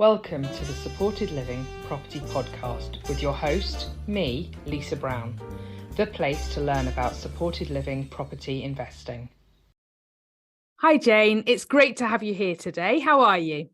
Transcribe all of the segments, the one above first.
Welcome to the Supported Living Property Podcast with your host, me, Lisa Brown, the place to learn about supported living property investing. Hi Jayne, it's great to have you here today. How are you?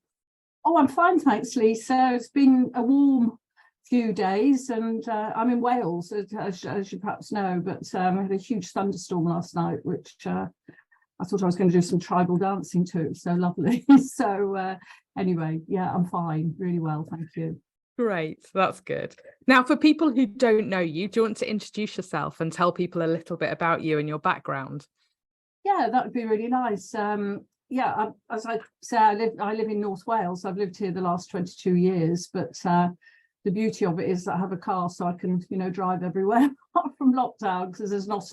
Oh, I'm fine, thanks, Lisa. It's been a warm few days and I'm in Wales, as you perhaps know, but I had a huge thunderstorm last night, which I thought I was going to do some tribal dancing to. It was so lovely. So anyway, yeah, I'm fine, really well, thank you. Great, that's good. Now, for people who don't know you, do you want to introduce yourself and tell people a little bit about you and your background? Yeah, that would be really nice. As I say, I live in North Wales. I've lived here the last 22 years, but the beauty of it is that I have a car, so I can, drive everywhere apart from lockdown, because there's not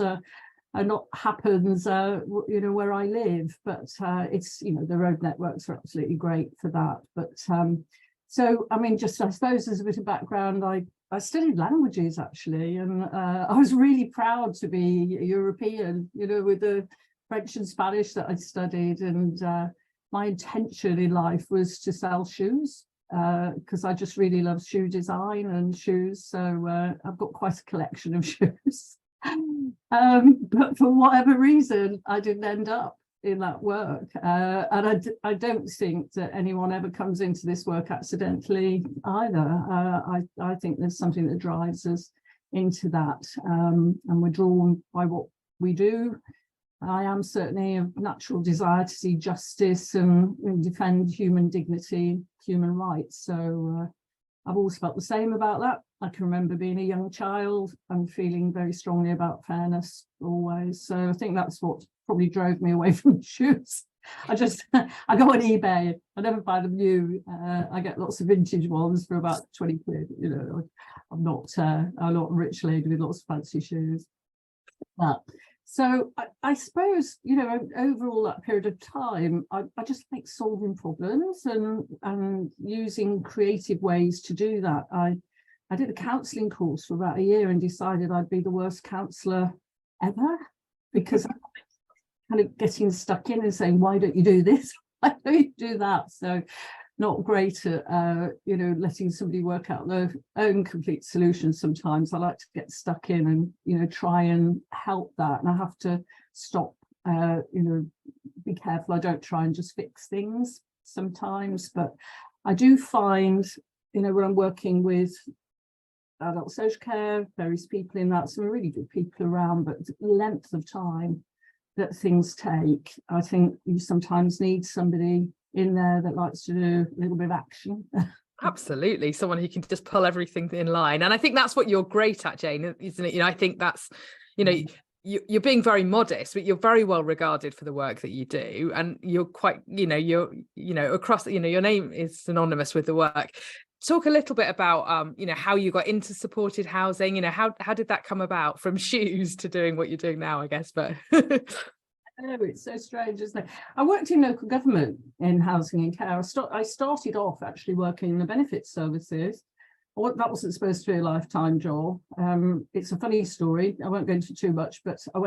a lot happens, where I live. But it's, the road networks are absolutely great for that. But so, I mean, just I suppose as a bit of background, I studied languages actually, and I was really proud to be European, with the French and Spanish that I studied, and my intention in life was to sell shoes because I just really love shoe design and shoes. So I've got quite a collection of shoes. But for whatever reason, I didn't end up in that work. And I don't think that anyone ever comes into this work accidentally either. I think there's something that drives us into that, and we're drawn by what we do. I am certainly a natural desire to see justice and defend human dignity, human rights. So I've always felt the same about that. I can remember being a young child and feeling very strongly about fairness always. So I think that's what probably drove me away from shoes. I go on eBay. I never buy them new. I get lots of vintage ones for about 20 quid. I'm not a rich lady with lots of fancy shoes. But so I suppose, over all that period of time, I just like solving problems and using creative ways to do that. I did a counselling course for about a year and decided I'd be the worst counsellor ever, because I'm kind of getting stuck in and saying, why don't you do this? Why don't you do that? So not great at, letting somebody work out their own complete solution sometimes. I like to get stuck in and, try and help that. And I have to stop, be careful. I don't try and just fix things sometimes. But I do find, when I'm working with adult social care, various people in that, some really good people around, but the length of time that things take, I think you sometimes need somebody in there that likes to do a little bit of action. Absolutely, someone who can just pull everything in line. And I think that's what you're great at, Jayne, isn't it? I think that's, you're being very modest, but you're very well regarded for the work that you do, and you're quite, you're across, your name is synonymous with the work. Talk a little bit about how you got into supported housing. How did that come about, from shoes to doing what you're doing now, I guess. But oh, it's so strange, isn't it? I worked in local government in housing and care. I started off actually working in the benefits services. That wasn't supposed to be a lifetime job. It's a funny story. I won't go into too much, but I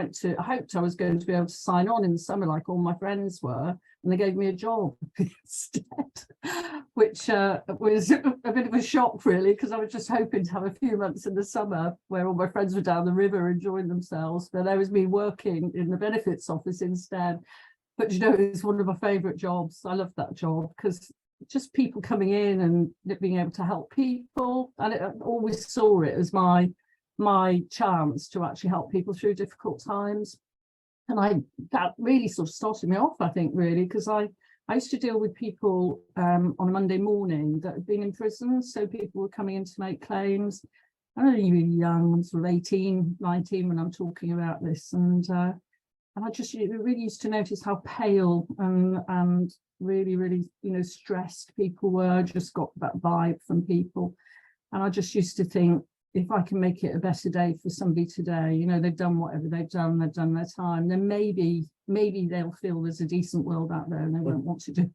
hoped I was going to be able to sign on in the summer like all my friends were, and they gave me a job instead, which was a bit of a shock, really, because I was just hoping to have a few months in the summer where all my friends were down the river enjoying themselves. But there was me working in the benefits office instead. But it's one of my favourite jobs. I love that job because just people coming in and being able to help people, and I always saw it as my chance to actually help people through difficult times. And that really sort of started me off, I think, really, because I used to deal with people on a Monday morning that had been in prison. So people were coming in to make claims. I'm only really young, I'm sort of 18, 19 when I'm talking about this, and I just really used to notice how pale and really, stressed people were. I just got that vibe from people. And I just used to think, if I can make it a better day for somebody today, they've done whatever they've done their time, then maybe they'll feel there's a decent world out there and they won't want to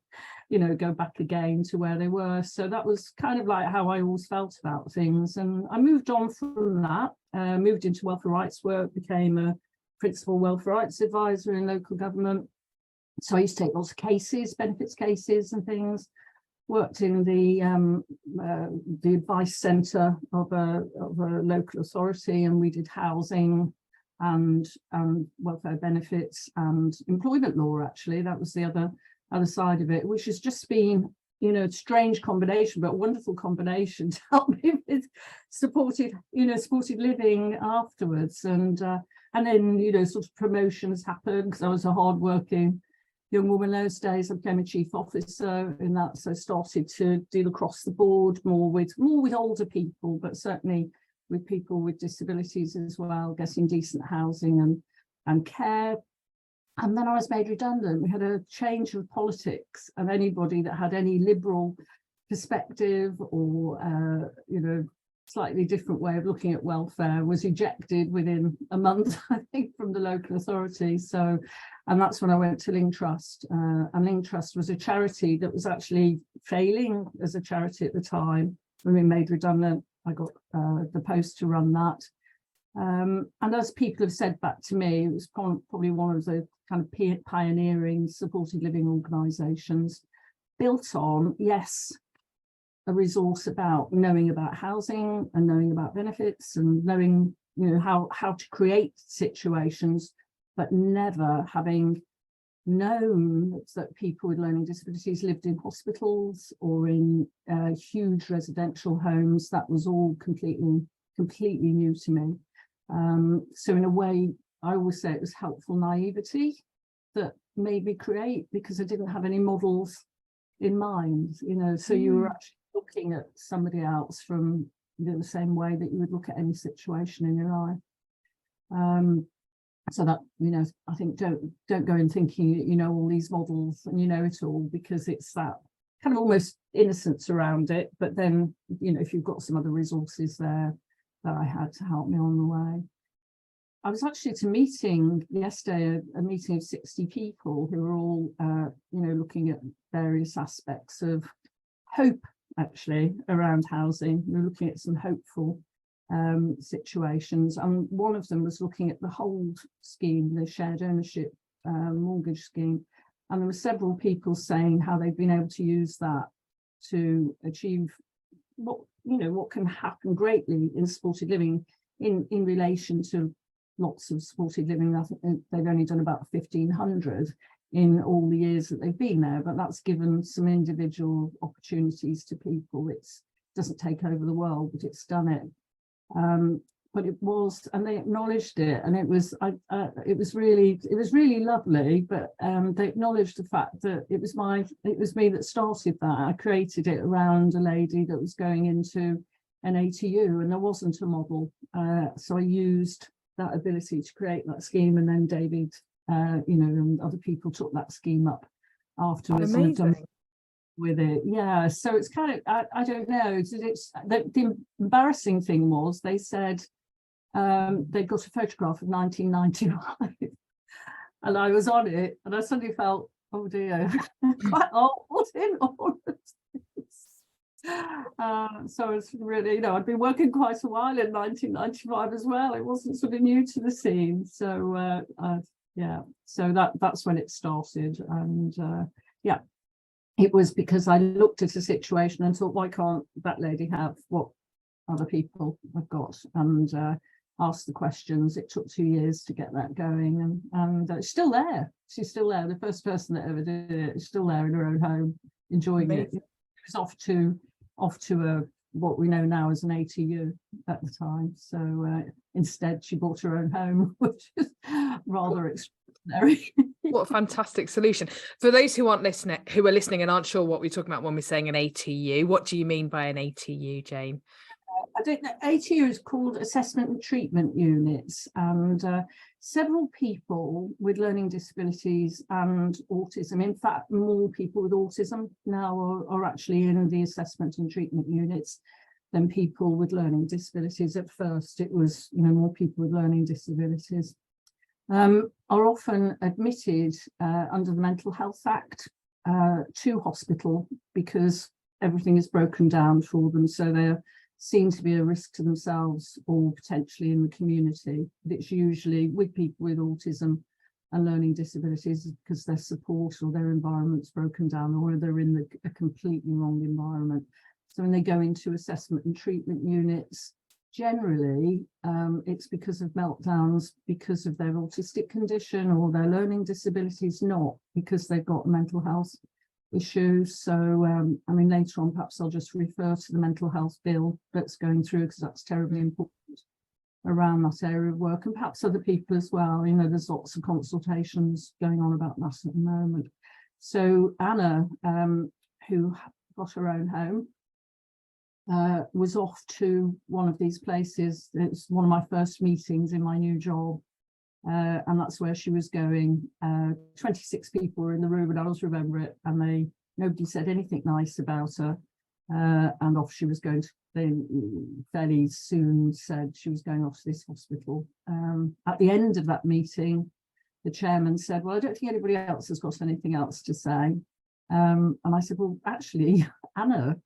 go back again to where they were. So that was kind of like how I always felt about things. And I moved on from that, moved into welfare rights work, became a principal welfare rights advisor in local government. So I used to take lots of cases, benefits cases and things. worked in the advice centre of a local authority, and we did housing and welfare benefits and employment law. Actually, that was the other side of it, which has just been, you know, a strange combination, but a wonderful combination to help me with supported living afterwards. And then, you know, sort of promotions happened because I was a hardworking young woman those days. I became a chief officer in that, so started to deal across the board more with older people, but certainly with people with disabilities as well, getting decent housing and care. And then I was made redundant. We had a change of politics, and anybody that had any liberal perspective or you know, slightly different way of looking at welfare was ejected within a month, I think, from the local authority. So, and that's when I went to Ling Trust. And Ling Trust was a charity that was actually failing as a charity at the time. When we made redundant, I got the post to run that. And as people have said back to me, it was probably one of the kind of pioneering supported living organisations, built on, yes, a resource about knowing about housing and knowing about benefits and knowing, you know, how to create situations, but never having known that people with learning disabilities lived in hospitals or in huge residential homes. That was all completely new to me. So in a way, I always say it was helpful naivety that made me create, because I didn't have any models in mind, you know. So you were actually looking at somebody else from, you know, the same way that you would look at any situation in your life. So that, you know, I think don't go in thinking you know all these models and you know it all, because it's that kind of almost innocence around it. But then, you know, if you've got some other resources there that I had to help me on the way. I was actually at a meeting yesterday, a meeting of 60 people who were all, you know, looking at various aspects of hope, actually, around housing. We were looking at some hopeful situations, and one of them was looking at the hold scheme, the shared ownership mortgage scheme, and there were several people saying how they've been able to use that to achieve what can happen greatly in supported living in relation to lots of supported living. I think they've only done about 1,500 in all the years that they've been there, but that's given some individual opportunities to people. It doesn't take over the world, but it's done it. But it was, and they acknowledged it, and it was really lovely. But they acknowledged the fact that it was me that started that. I created it around a lady that was going into an ATU, and there wasn't a model, so I used that ability to create that scheme, and then David, you know, and other people took that scheme up afterwards. Amazing. And have done with it. Yeah, so it's kind of, I don't know, it's the embarrassing thing was they said they got a photograph of 1995 and I was on it, and I suddenly felt, oh dear, quite old in all of this. So it's really, you know, I'd been working quite a while in 1995 as well. It wasn't sort of new to the scene. So yeah, so that's when it started. And yeah, it was because I looked at a situation and thought, why can't that lady have what other people have got? And asked the questions. It took 2 years to get that going, and it's still there. She's still there. The first person that ever did it is still there in her own home, enjoying it. It was off to a what we know now as an ATU at the time. So instead, she bought her own home, which is rather extraordinary. What a fantastic solution. For those who are listening and aren't sure what we're talking about when we're saying an ATU, what do you mean by an ATU, Jayne? I don't know. ATU is called Assessment and Treatment Units, and several people with learning disabilities and autism, in fact, more people with autism now are actually in the assessment and treatment units than people with learning disabilities. At first, it was, you know, more people with learning disabilities. Are often admitted under the Mental Health Act to hospital because everything is broken down for them, so they're seen to be a risk to themselves or potentially in the community. But it's usually with people with autism and learning disabilities because their support or their environment's broken down, or they're in a completely wrong environment. So when they go into assessment and treatment units, generally it's because of meltdowns, because of their autistic condition or their learning disabilities, not because they've got mental health issues. So I mean, later on perhaps I'll just refer to the mental health bill that's going through, because that's terribly important around that area of work, and perhaps other people as well. You know, there's lots of consultations going on about that at the moment. So Anna, who got her own home, was off to one of these places. It's one of my first meetings in my new job, and that's where she was going. 26 people were in the room, and I always remember it, and nobody said anything nice about her, and off she was going to. They fairly soon said she was going off to this hospital. At the end of that meeting, the chairman said, well, I don't think anybody else has got anything else to say. And I said, well, actually, Anna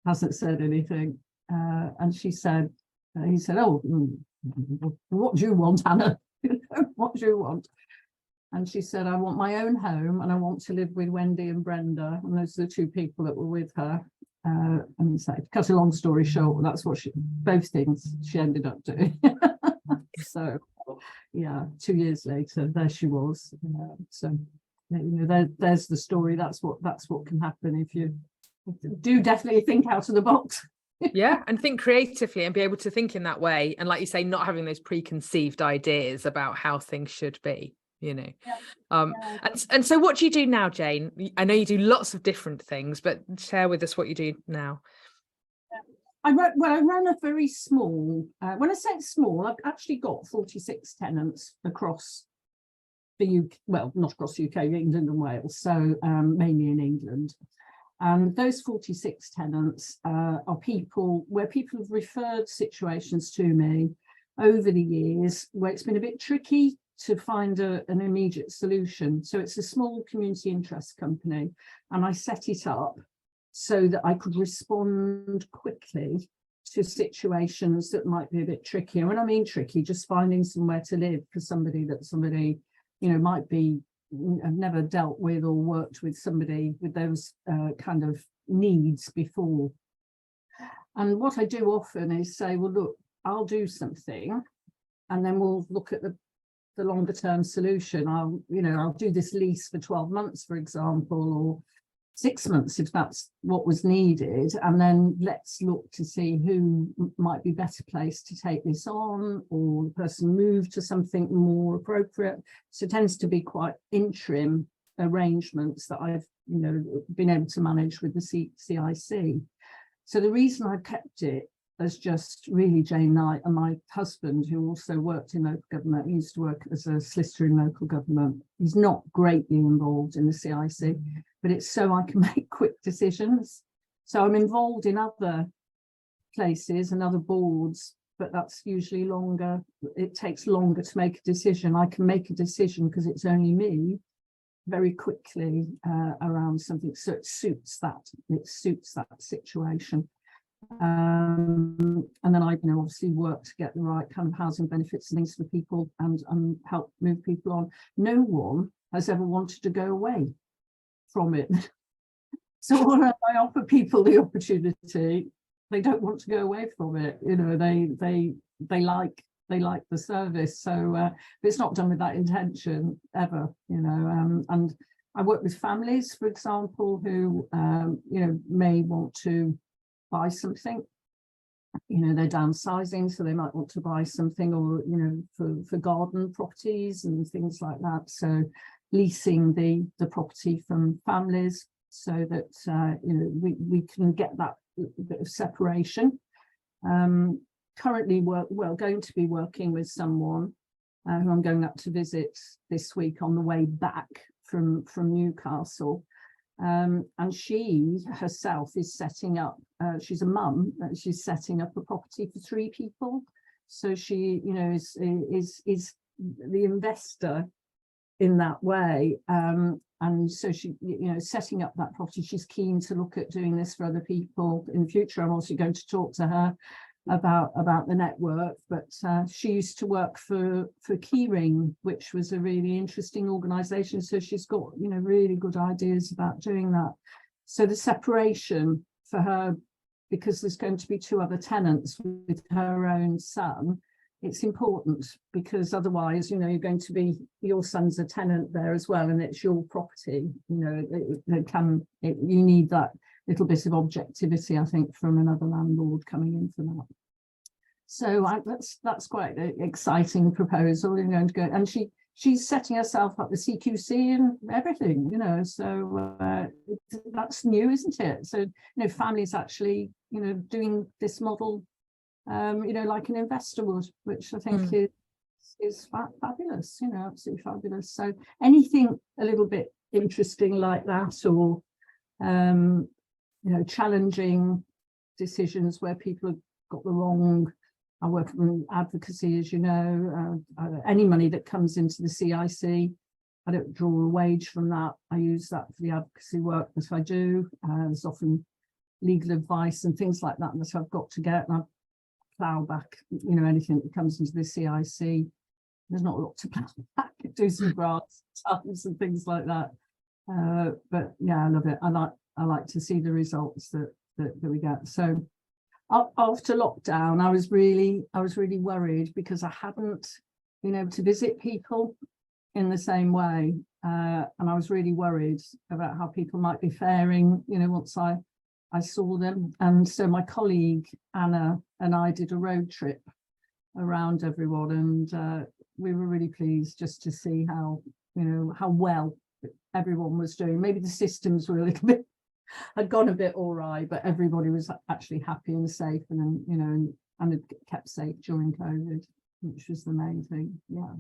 hasn't said anything. And he said, oh, what do you want, Anna? What do you want? And she said, I want my own home, and I want to live with Wendy and Brenda. And those are the two people that were with her. And so, to cut a long story short, that's what both things she ended up doing. So, yeah, 2 years later, there she was. So, you know, there's the story. That's what can happen if you do definitely think out of the box. Yeah, and think creatively and be able to think in that way. And like you say, not having those preconceived ideas about how things should be. You know, and so what do you do now, Jayne? I know you do lots of different things, but share with us what you do now. I run a very small, when I say it's small, I've actually got 46 tenants across the UK, well, not across the UK, England and Wales, so mainly in England. And those 46 tenants are people where people have referred situations to me over the years where it's been a bit tricky to find an immediate solution. So it's a small community interest company, and I set it up so that I could respond quickly to situations that might be a bit tricky. And when I mean tricky, just finding somewhere to live for somebody, you know, might be, I've never dealt with or worked with somebody with those kind of needs before. And what I do often is say, well, look, I'll do something, and then we'll look at the longer term solution. I'll do this lease for 12 months, for example, or 6 months if that's what was needed, and then let's look to see who might be better placed to take this on, or the person move to something more appropriate. So it tends to be quite interim arrangements that I've been able to manage with the CIC. So the reason I've kept it as just really Jayne Knight, and my husband, who also worked in local government, he used to work as a solicitor in local government. He's not greatly involved in the CIC, but it's so I can make quick decisions. So I'm involved in other places and other boards, but that's usually longer. It takes longer to make a decision. I can make a decision because it's only me very quickly around something. So it suits that situation. And then I obviously work to get the right kind of housing benefits and things for people, and help move people on. No one has ever wanted to go away from it. So when I offer people the opportunity, they don't want to go away from it. You know, they like the service. So it's not done with that intention ever, you know. And I work with families, for example, who may want to buy something. They're downsizing, so they might want to buy something, or for garden properties and things like that. So leasing the property from families so that we can get that bit of separation. Currently going to be working with someone who I'm going up to visit this week on the way back from Newcastle. And she herself is setting up, she's a mum, she's setting up a property for 3 people. So she, is the investor in that way. And so she, setting up that property, she's keen to look at doing this for other people in the future. I'm also going to talk to her about the network, but she used to work for Keyring, which was a really interesting organization, so she's got, you know, really good ideas about doing that. So the separation for her, because there's going to be 2 other tenants with her own son, it's important, because otherwise, you know, you're going to be, your son's a tenant there as well, and it's your property, you know, you need that little bit of objectivity, I think, from another landlord coming in for that. So that's quite an exciting proposal. You're going to go, and she's setting herself up with CQC and everything, you know. So that's new, isn't it? So, you know, families actually, you know, doing this model, you know, like an investor would, which I think is fabulous, you know, absolutely fabulous. So anything a little bit interesting like that, or you know, challenging decisions where people have got the wrong. I work in advocacy, as you know. Any money that comes into the CIC, I don't draw a wage from that. I use that for the advocacy work that I do. There's often legal advice and things like that that I've got to get, and I plough back, you know, anything that comes into the CIC. There's not a lot to plough back. Do some grants and things like that. But yeah, I love it. I like to see the results that we get. So after lockdown, I was really worried, because I hadn't been able to visit people in the same way, and I was really worried about how people might be faring, you know, once I saw them. And so my colleague Anna and I did a road trip around everyone, and we were really pleased just to see how, you know, how well everyone was doing. Maybe the systems were a little bit, had gone a bit awry, but everybody was actually happy and safe, and you know, and had kept safe during COVID, which was the main thing. Yeah,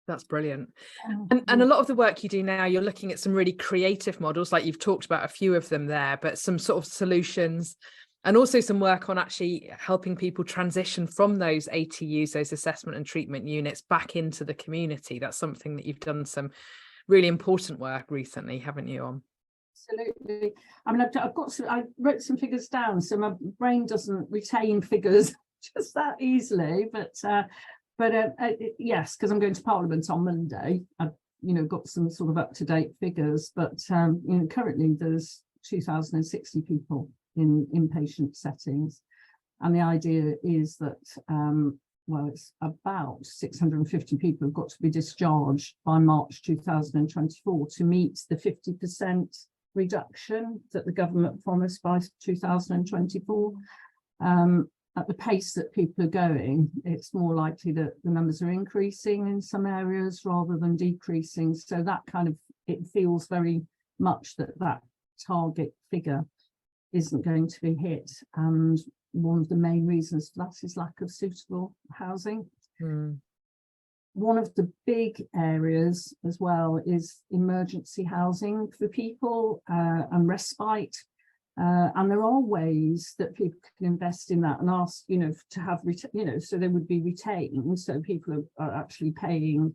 that's brilliant. And a lot of the work you do now, you're looking at some really creative models, like you've talked about a few of them there, but some sort of solutions, and also some work on actually helping people transition from those ATUs, those assessment and treatment units, back into the community. That's something that you've done some really important work recently, haven't you, on? Absolutely. I mean, I wrote some figures down, so my brain doesn't retain figures just that easily. But yes, because I'm going to Parliament on Monday, I've, you know, got some sort of up-to-date figures. But you know, currently there's 2,060 people in inpatient settings, and the idea is that well, it's about 650 people have got to be discharged by March 2024 to meet the 50% reduction that the government promised by 2024. At the pace that people are going, it's more likely that the numbers are increasing in some areas rather than decreasing. So that kind of, it feels very much that target figure isn't going to be hit. And one of the main reasons for that is lack of suitable housing. One of the big areas as well is emergency housing for people, and respite. And there are ways that people can invest in that and ask, you know, to have, you know, so they would be retained. So people are actually paying,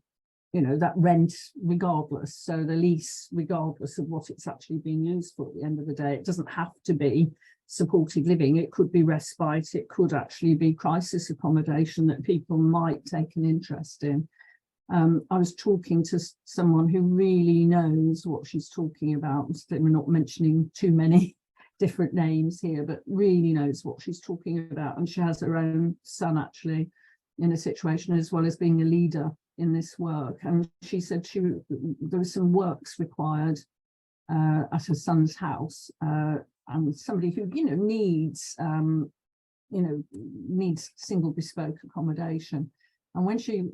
you know, that rent regardless. So the lease, regardless of what it's actually being used for at the end of the day. It doesn't have to be supported living. It could be respite. It could actually be crisis accommodation that people might take an interest in. I was talking to someone who really knows what she's talking about. We're not mentioning too many different names here, but really knows what she's talking about. And she has her own son actually in a situation, as well as being a leader in this work. And she said there was some works required at her son's house, and somebody who, you know, needs single bespoke accommodation. And when she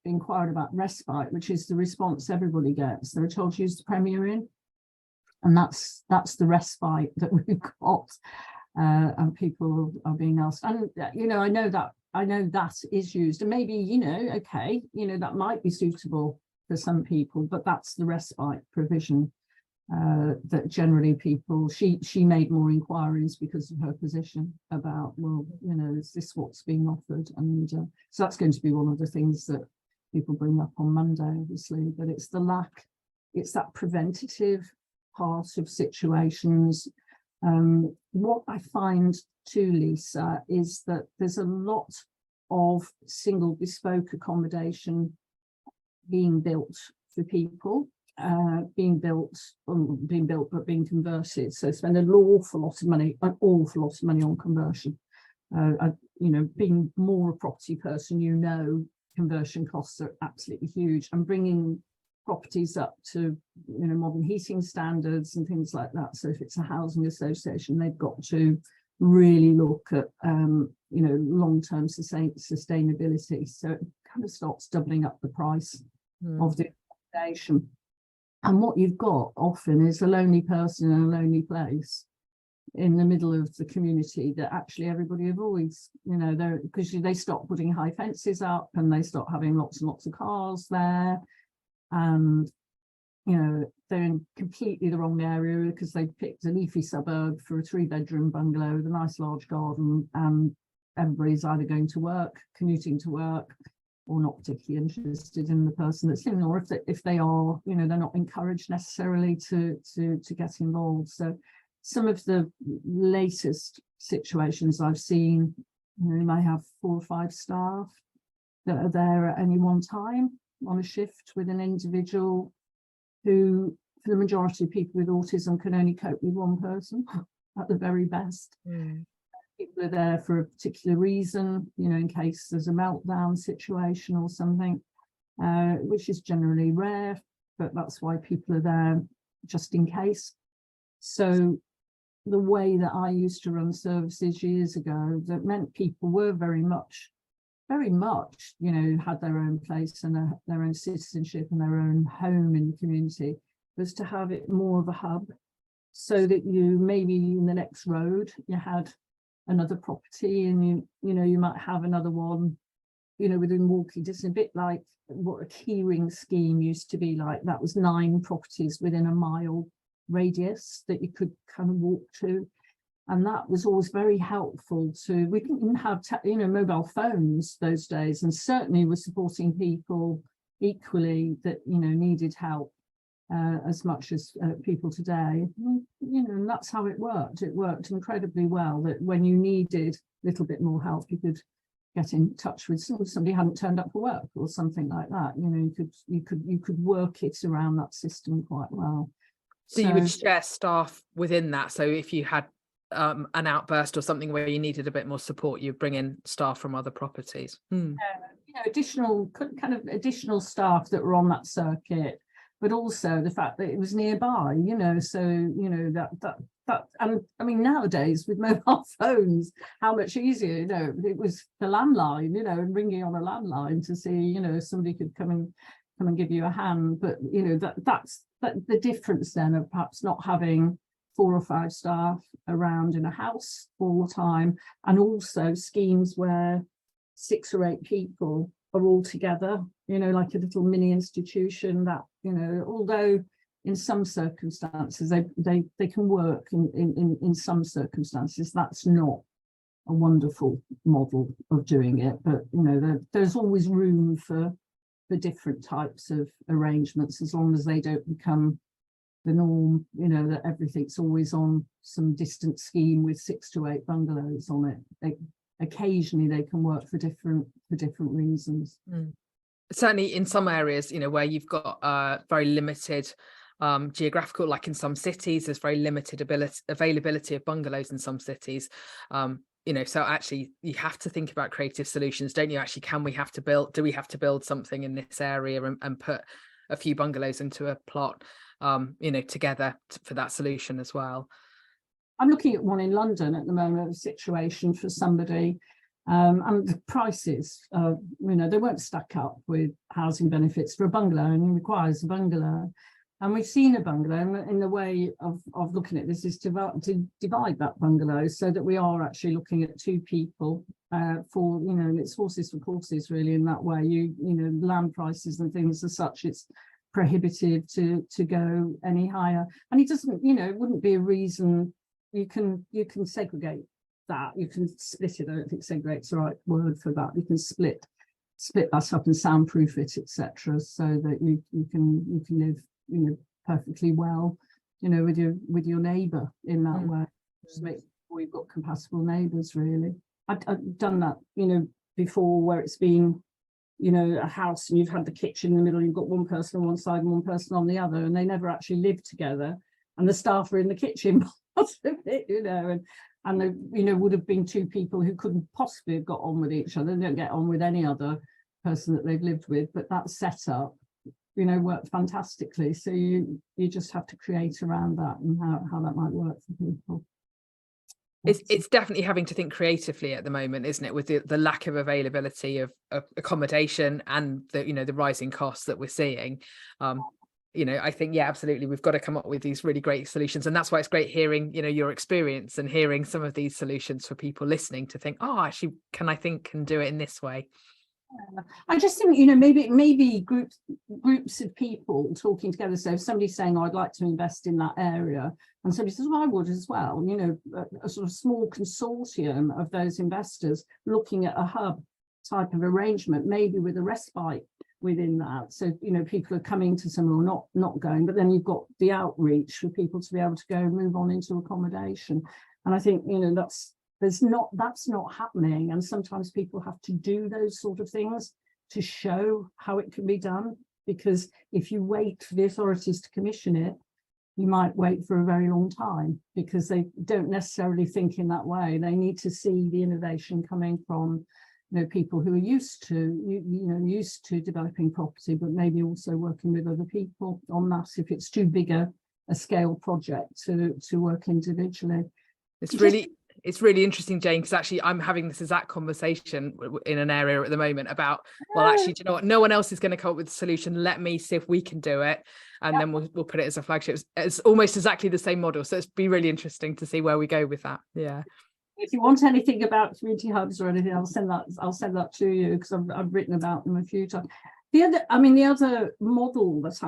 inquired about respite, which is the response everybody gets, they were told to use the Premier Inn. And that's the respite that we've got, and people are being asked. And you know, I know that is used, and maybe, you know, okay, you know, that might be suitable for some people, but that's the respite provision that generally people. She made more inquiries because of her position about, well, you know, is this what's being offered? And so that's going to be one of the things that people bring up on Monday, obviously. But it's the lack, it's that preventative part of situations What I find too, Lisa, is that there's a lot of single bespoke accommodation being built for people, being built but being converted. So spend an awful lot of money on conversion. Being more a property person, conversion costs are absolutely huge, and bringing properties up to modern heating standards and things like that. So if it's a housing association, they've got to really look at long-term sustainability. So it kind of starts doubling up the price of the accommodation. And what you've got often is a lonely person in a lonely place in the middle of the community that actually everybody avoids, because they stop putting high fences up and they start having lots and lots of cars there. And they're in completely the wrong area because they picked a leafy suburb for a 3-bedroom bungalow with a nice large garden, and everybody's either going to work, commuting to work, or not particularly interested in the person that's living, or if they are, they're not encouraged necessarily to get involved. So some of the latest situations I've seen, you may have 4 or 5 staff that are there at any one time on a shift with an individual who, for the majority of people with autism, can only cope with one person at the very best. People are there for a particular reason, in case there's a meltdown situation or something, which is generally rare, but that's why people are there, just in case. So the way that I used to run services years ago, that meant people were very much, had their own place and their own citizenship and their own home in the community, was to have it more of a hub, so that you maybe in the next road you had another property, and you might have another one within walking distance, a bit like what a keyring scheme used to be like. That was 9 properties within a mile radius that you could kind of walk to. And that was always very helpful to, we didn't have, mobile phones those days, and certainly was supporting people equally that, needed help as much as people today. And that's how it worked. It worked incredibly well, that when you needed a little bit more help, you could get in touch with somebody hadn't turned up for work or something like that. You could work it around that system quite well. So you would share staff within that. So if you had an outburst or something where you needed a bit more support, you bring in staff from other properties. Additional staff that were on that circuit, but also the fact that it was nearby. That and I mean, nowadays with mobile phones, how much easier. It was the landline, and ringing on a landline to see, if somebody could come and give you a hand. But that's the difference then of perhaps not having 4 or 5 staff around in a house all the time, and also schemes where 6 or 8 people are all together, like a little mini institution that, although in some circumstances they can work in some circumstances, that's not a wonderful model of doing it. But there's always room for different types of arrangements, as long as they don't become the norm, that everything's always on some distant scheme with 6 to 8 bungalows on it. Occasionally they can work for different reasons. Certainly in some areas, where you've got very limited geographical, like in some cities, there's very limited availability of bungalows in some cities. So actually you have to think about creative solutions, don't you? Actually, do we have to build something in this area and put a few bungalows into a plot, together for that solution as well? I'm looking at one in London at the moment, a situation for somebody, and the prices, they won't stack up with housing benefits for a bungalow, and it requires a bungalow. And we've seen a bungalow, in the way of looking at this is to divide that bungalow so that we are actually looking at 2 people for, and it's horses for courses really in that way. Land prices and things as such, it's prohibitive to go any higher. And it doesn't, it wouldn't be a reason. You can segregate that, you can split it. I don't think segregate's the right word for that. You can split that up and soundproof it, etc., so that you can live perfectly well, with your neighbour in that way. Just make sure you've got compatible neighbours, really. I've done that, before, where it's been, a house and you've had the kitchen in the middle, you've got one person on one side and one person on the other, and they never actually live together, and the staff are in the kitchen part of it, and there, would have been two people who couldn't possibly have got on with each other. They don't get on with any other person that they've lived with, but that setup, worked fantastically. So you just have to create around that and how that might work for people. It's definitely having to think creatively at the moment, isn't it, with the lack of availability of accommodation and the rising costs that we're seeing. I think, yeah, absolutely, we've got to come up with these really great solutions, and that's why it's great hearing your experience and hearing some of these solutions for people listening to think, oh, actually, can I think and do it in this way? I just think, maybe groups of people talking together. So if somebody's saying, oh, I'd like to invest in that area, and somebody says, well, I would as well, a sort of small consortium of those investors looking at a hub type of arrangement, maybe with a respite within that. So, people are coming to somewhere or not going, but then you've got the outreach for people to be able to go and move on into accommodation. And I think, that's not happening, and sometimes people have to do those sort of things to show how it can be done, because if you wait for the authorities to commission it, you might wait for a very long time, because they don't necessarily think in that way. They need to see the innovation coming from people who are used to developing property, but maybe also working with other people on that if it's too big a scale project to work individually. It's really interesting, Jayne, because actually I'm having this exact conversation in an area at the moment about, well, actually, do you know what? No one else is going to come up with a solution. Let me see if we can do it. And then we'll put it as a flagship. It's almost exactly the same model. So it's be really interesting to see where we go with that. Yeah. If you want anything about community hubs or anything, I'll send that to you, because I've written about them a few times. The other model that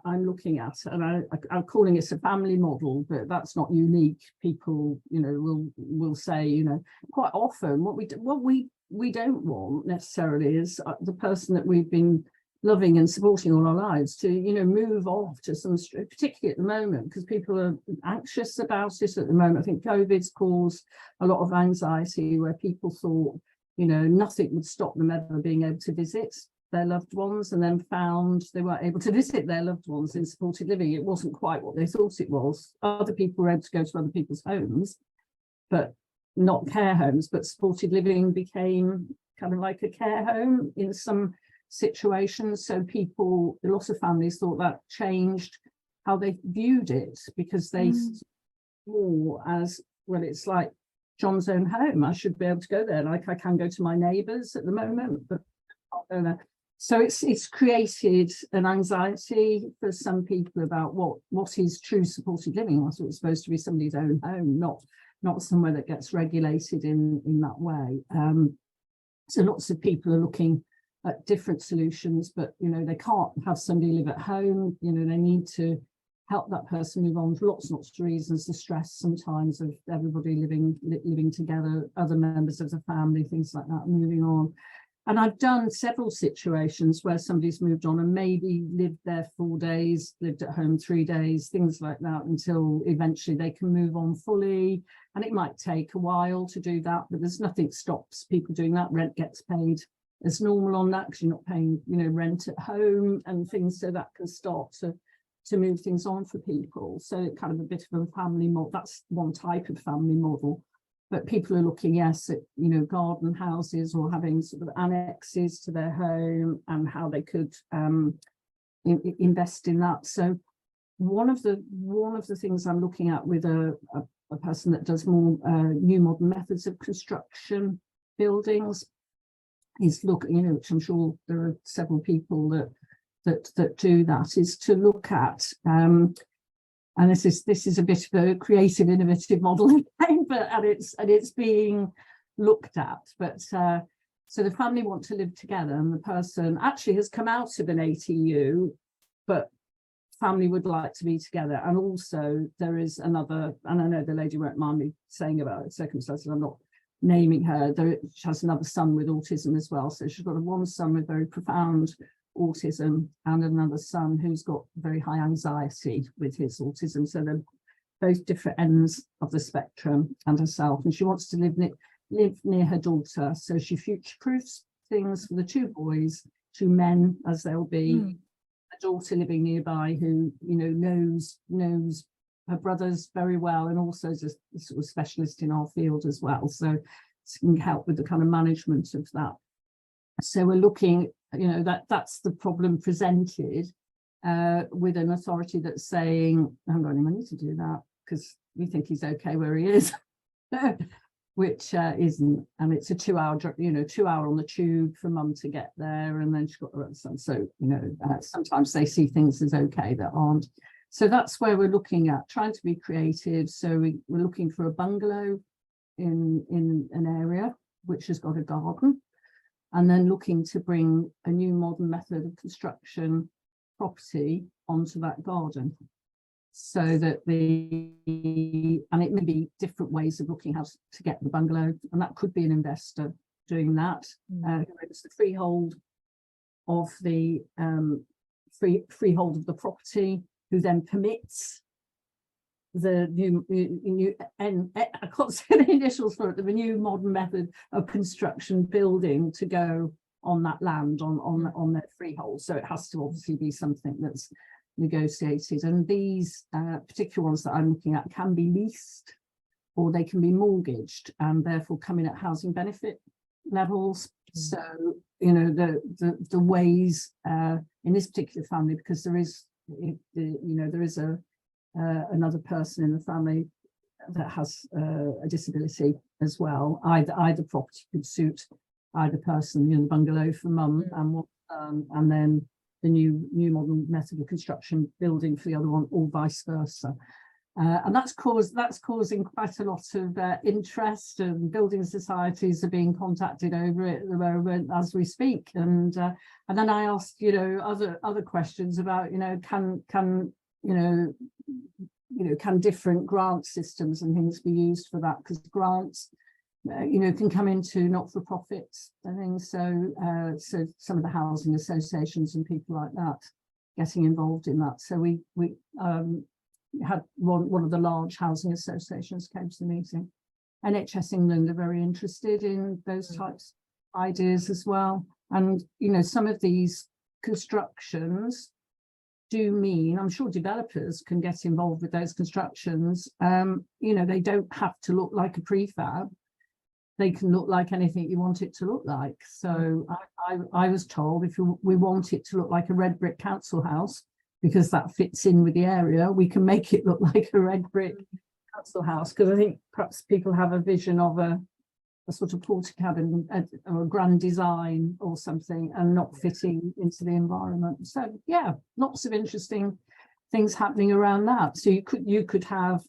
I'm looking at, and I'm calling it a family model, but that's not unique. People, will say, quite often what we don't want necessarily is the person that we've been loving and supporting all our lives to, move off to some, particularly at the moment, because people are anxious about it at the moment. I think COVID's caused a lot of anxiety, where people thought, nothing would stop them ever being able to visit their loved ones, and then found they weren't able to visit their loved ones in supported living. It wasn't quite what they thought it was. Other people were able to go to other people's homes, but not care homes. But supported living became kind of like a care home in some situations. So a lot of families thought that changed how they viewed it, because they saw as, well, it's like John's own home. I should be able to go there. Like I can go to my neighbours at the moment, but I can't go there. So it's created an anxiety for some people about what is true supported living. I thought it's supposed to be somebody's own home, not somewhere that gets regulated in that way. So lots of people are looking at different solutions, but they can't have somebody live at home. They need to help that person move on for lots and lots of reasons. The stress sometimes of everybody living together, other members of the family, things like that, moving on. And I've done several situations where somebody's moved on and maybe lived there 4 days, lived at home 3 days, things like that, until eventually they can move on fully. And it might take a while to do that, but there's nothing stops people doing that. Rent gets paid as normal on that, because you're not paying, rent at home and things, so that can start to move things on for people. So kind of a bit of a family model. That's one type of family model. But people are looking, yes, at, garden houses or having sort of annexes to their home, and how they could invest in that. So one of the things I'm looking at with a person that does more new modern methods of construction buildings is looking, which I'm sure there are several people that do that, is to look at and this is a bit of a creative, innovative model, but it's being looked at. But so the family want to live together, and the person actually has come out of an ATU, but family would like to be together. And also there is another, and I know the lady won't mind me saying about it, circumstances, I'm not naming her. She has another son with autism as well. So she's got one son with very profound autism and another son who's got very high anxiety with his autism. So both different ends of the spectrum and herself, and she wants to live near her daughter. So she future-proofs things for the two boys, two men as they'll be, a daughter living nearby who, you know, knows her brothers very well, and also is a sort of specialist in our field as well. So it can help with the kind of management of that. So we're looking, you know, that's the problem presented with an authority that's saying, I haven't got any money to do that because we think he's okay where he is, which isn't. And it's a 2-hour, you know, 2 hour on the tube for mum to get there, and then she's got her other son. So, you know, sometimes they see things as okay that aren't. So that's where we're looking at, trying to be creative. So we're looking for a bungalow in an area which has got a garden, and then looking to bring a new modern method of construction property onto that garden, so that and it may be different ways of looking how to get the bungalow, and that could be an investor doing that. It's the freehold of the freehold of the property, who then permits the new I can't say the initials for it, the new modern method of construction building to go on that land, on their freehold. So it has to obviously be something that's negotiated, and these particular ones that I'm looking at can be leased, or they can be mortgaged and therefore come in at housing benefit levels. So, you know, the ways in this particular family, because there is, you know, there is another person in the family that has a disability as well. Either property could suit either person, you know, the bungalow for mum and then the new modern method of construction building for the other one, or vice versa. And that's causing quite a lot of interest, and building societies are being contacted over it at the moment as we speak. And then I asked, you know, other questions about, you know, can different grant systems and things be used for that, because grants, you know, can come into not-for-profits and things. So some of the housing associations and people like that getting involved in that. So we had one of the large housing associations came to the meeting. NHS England are very interested in those types of ideas as well. And, you know, some of these constructions do mean, I'm sure developers can get involved with those constructions. You know, they don't have to look like a prefab. They can look like anything you want it to look like. So I was told, if we want it to look like a red brick council house, because that fits in with the area, we can make it look like a red brick council house. Because I think perhaps people have a vision of a sort of porter cabin or a grand design or something, and not fitting into the environment. So yeah, lots of interesting things happening around that. So you could have,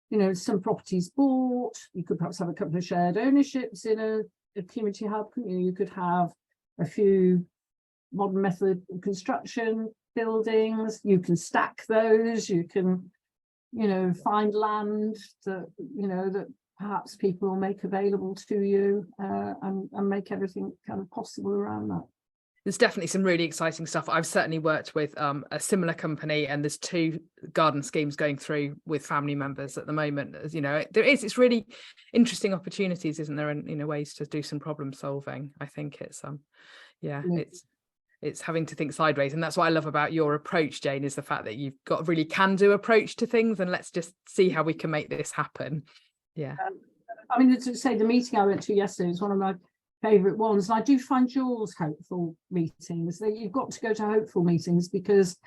you know, some properties bought. You could perhaps have a couple of shared ownerships in a community hub. You could have a few modern method of construction buildings. You can stack those. You can, you know, find land that, you know, that perhaps people will make available to you, and make everything kind of possible around that. There's definitely some really exciting stuff. I've certainly worked with a similar company, and there's 2 garden schemes going through with family members at the moment. As you know, it's really interesting opportunities, isn't there, and, you know, ways to do some problem solving. I think it's it's having to think sideways, and that's what I love about your approach, Jayne, is the fact that you've got a really can-do approach to things, and let's just see how we can make this happen. Yeah. I mean, to say, the meeting I went to yesterday was one of my favourite ones. And I do find yours hopeful meetings. That you've got to go to hopeful meetings, because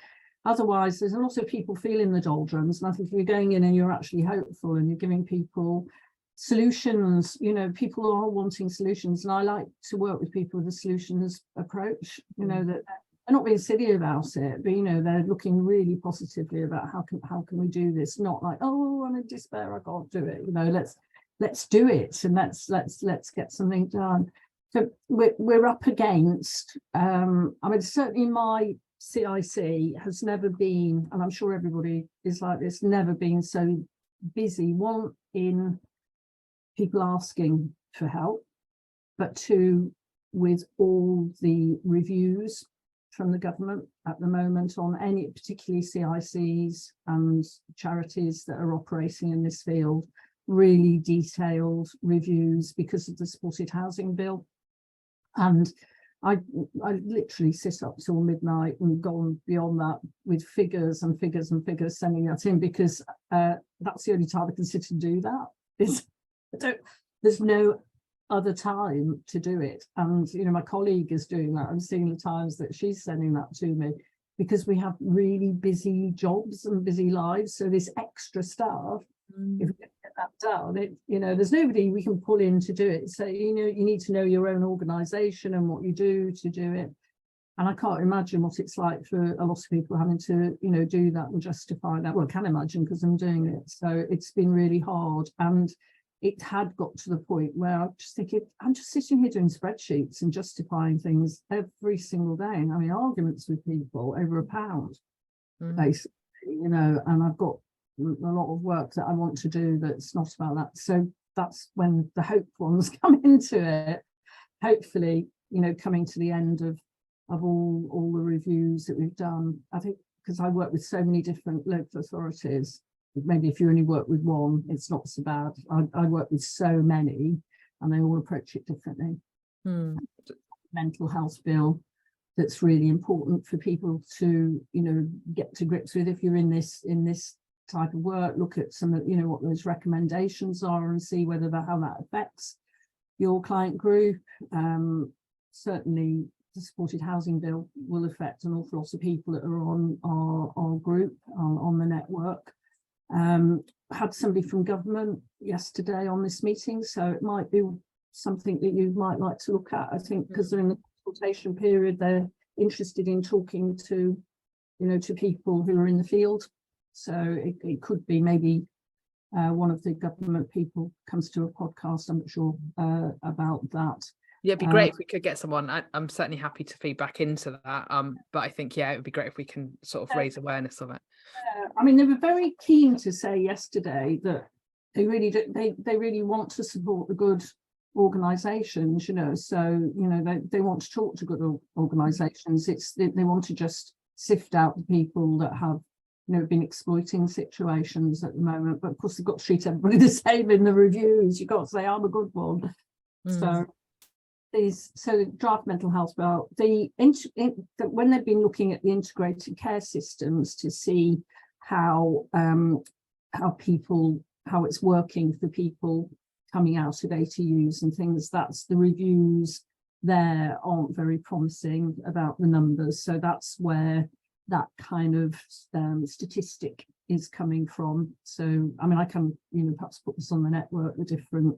otherwise there's a lot of people feeling the doldrums. And I think if you're going in and you're actually hopeful and you're giving people solutions, you know, people are wanting solutions. And I like to work with people with a solutions approach, you know, that they're not being silly about it, but, you know, they're looking really positively about how can we do this, not like, oh, I'm in despair, I can't do it. You know, let's do it, and let's get something done. So we're up against, I mean, certainly my CIC has never been, and I'm sure everybody is like this, never been so busy. One, in people asking for help, but 2, with all the reviews from the government at the moment on any, particularly CICs and charities that are operating in this field, really detailed reviews because of the supported housing bill. And I literally sit up till midnight and gone beyond that with figures and figures and figures, sending that in, because that's the only time I can sit and do that. There's no other time to do it. And my colleague is doing that. I'm seeing the times that she's sending that to me, because we have really busy jobs and busy lives. So this extra stuff, if we get that done, there's nobody we can pull in to do it. So you need to know your own organisation and what you do to do it. And I can't imagine what it's like for a lot of people having to do that and justify that. Well, I can imagine, because I'm doing it. So it's been really hard. And it had got to the point where I'm just thinking, I'm just sitting here doing spreadsheets and justifying things every single day, and having arguments with people over £1, basically, and I've got a lot of work that I want to do that's not about that. So that's when the hope ones come into it, hopefully, coming to the end of all the reviews that we've done. I think because I work with so many different local authorities, maybe if you only work with one, it's not so bad. I work with so many, and they all approach it differently. Mental health bill, that's really important for people to get to grips with. If you're in this type of work, look at some of what those recommendations are and see whether how that affects your client group. Certainly the supported housing bill will affect an awful lot of people that are on our group, on the network. Had somebody from government yesterday on this meeting, so it might be something that you might like to look at. I think because they're in the consultation period, they're interested in talking to to people who are in the field. So it could be maybe one of the government people comes to a podcast. I'm not sure about that. Yeah, it'd be great if we could get someone. I'm certainly happy to feed back into that. But I think, it would be great if we can sort of raise awareness of it. I mean, they were very keen to say yesterday that they really do, they really want to support the good organisations, so they want to talk to good organisations. They want to just sift out the people that have been exploiting situations at the moment. But of course, they've got to treat everybody the same in the reviews. You've got to say I'm a good one. So the draft mental health bill, when they've been looking at the integrated care systems to see how it's working for people coming out of ATUs and things, that's the reviews there aren't very promising about the numbers. So that's where that kind of statistic is coming from. So I mean, I can perhaps put this on the network, the different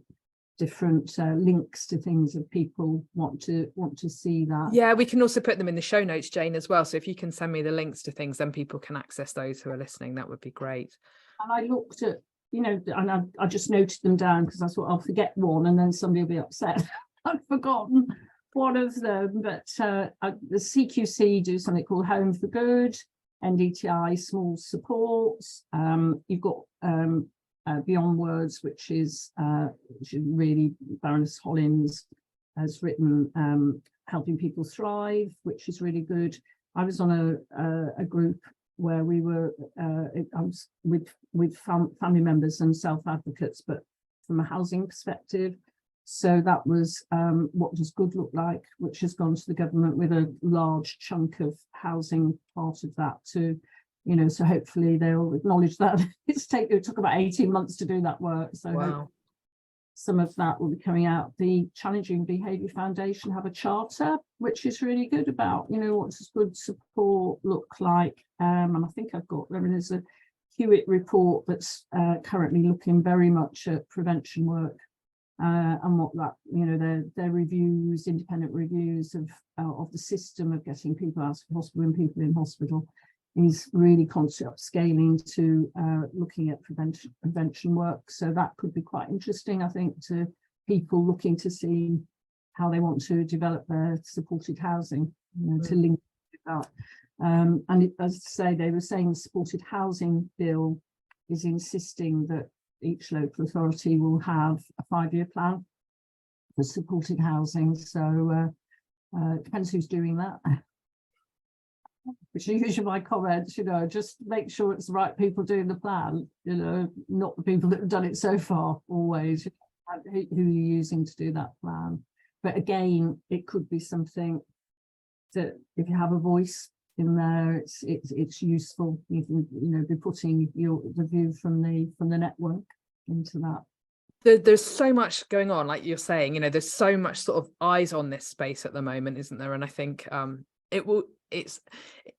links to things if people want to see that. Yeah, we can also put them in the show notes, Jayne, as well. So if you can send me the links to things, then people can access those who are listening. That would be great. And I looked at and I just noted them down because I thought I'll forget one and then somebody will be upset I've forgotten one of them. But the CQC do something called Home for Good, NDTI small supports. You've got Beyond Words, which is really Baroness Hollins has written, Helping People Thrive, which is really good. I was on a group where we were I was with family members and self-advocates, but from a housing perspective. So that was what does good look like, which has gone to the government with a large chunk of housing part of that to so hopefully they'll acknowledge that it took about 18 months to do that work. So wow. Some of that will be coming out. The Challenging Behaviour Foundation have a charter, which is really good about, what does good support look like. And I think there's a Hewitt report that's currently looking very much at prevention work and what that, their reviews, independent reviews of the system of getting people out of hospital and people in hospital is really constantly upscaling to looking at prevention work. So that could be quite interesting, I think, to people looking to see how they want to develop their supported housing, to link with that. As I say, they were saying the supported housing bill is insisting that each local authority will have a 5-year plan for supported housing. So it depends who's doing that. which are usually my comments, just make sure it's the right people doing the plan, not the people that have done it so far, always, who you're using to do that plan. But again, it could be something that if you have a voice in there, it's useful. You can, be putting the view from the network into that. There's so much going on, like you're saying, there's so much sort of eyes on this space at the moment, isn't there? And I think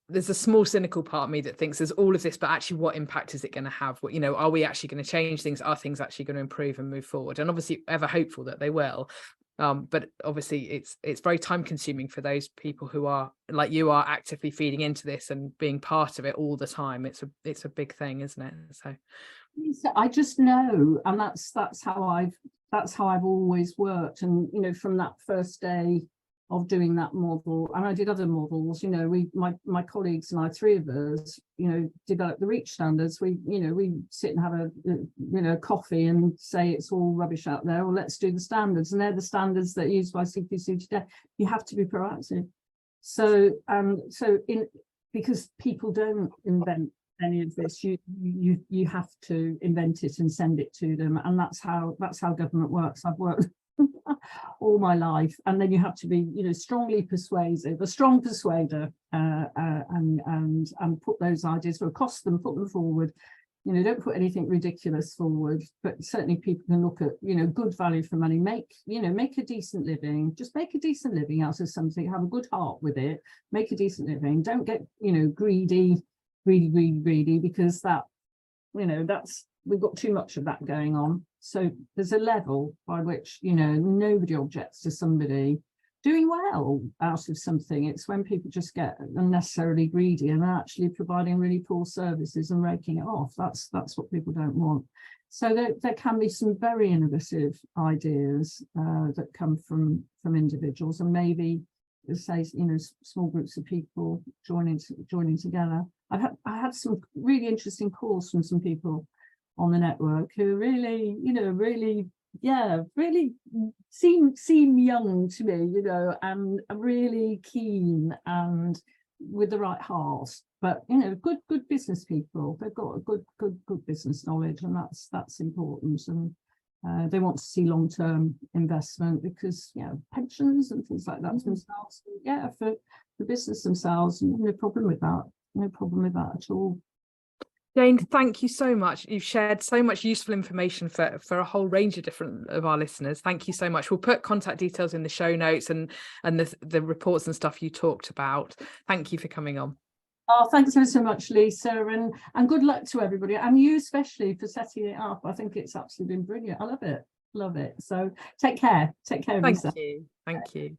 there's a small cynical part of me that thinks there's all of this, but actually what impact is it going to have? Are we actually going to change things? Are things actually going to improve and move forward? And obviously ever hopeful that they will. But obviously it's very time consuming for those people who are like you are actively feeding into this and being part of it all the time. It's a big thing, isn't it? So I just know, and that's how I've always worked. And from that first day of doing that model, and I did other models, my colleagues and I, three of us, developed the REACH standards. We sit and have a coffee and say it's all rubbish out there, or let's do the standards. And they're the standards that are used by CQC today. You have to be proactive. So because people don't invent any of this, you have to invent it and send it to them. And that's how government works. I've worked all my life, and then you have to be strongly persuasive, a strong persuader, and put those ideas across them, put them forward. Don't put anything ridiculous forward, but certainly people can look at good value for money, make a decent living, just make a decent living out of something, have a good heart with it, make a decent living. Don't get greedy, because that's we've got too much of that going on. So there's a level by which nobody objects to somebody doing well out of something. It's when people just get unnecessarily greedy and are actually providing really poor services and raking it off. That's what people don't want. So there can be some very innovative ideas that come from individuals, and maybe say small groups of people joining together. I had some really interesting calls from some people on the network who really seem young to me, and really keen and with the right heart, but good business people. They've got a good business knowledge, and that's important. And they want to see long-term investment because pensions and things like that themselves. For the business themselves, no problem with that at all. Jayne, thank you so much. You've shared so much useful information for a whole range of different of our listeners. Thank you so much. We'll put contact details in the show notes and the reports and stuff you talked about. Thank you for coming on. Oh, thanks so much, Lisa, and good luck to everybody, and you especially for setting it up. I think it's absolutely been brilliant. I love it. So take care. Thank you.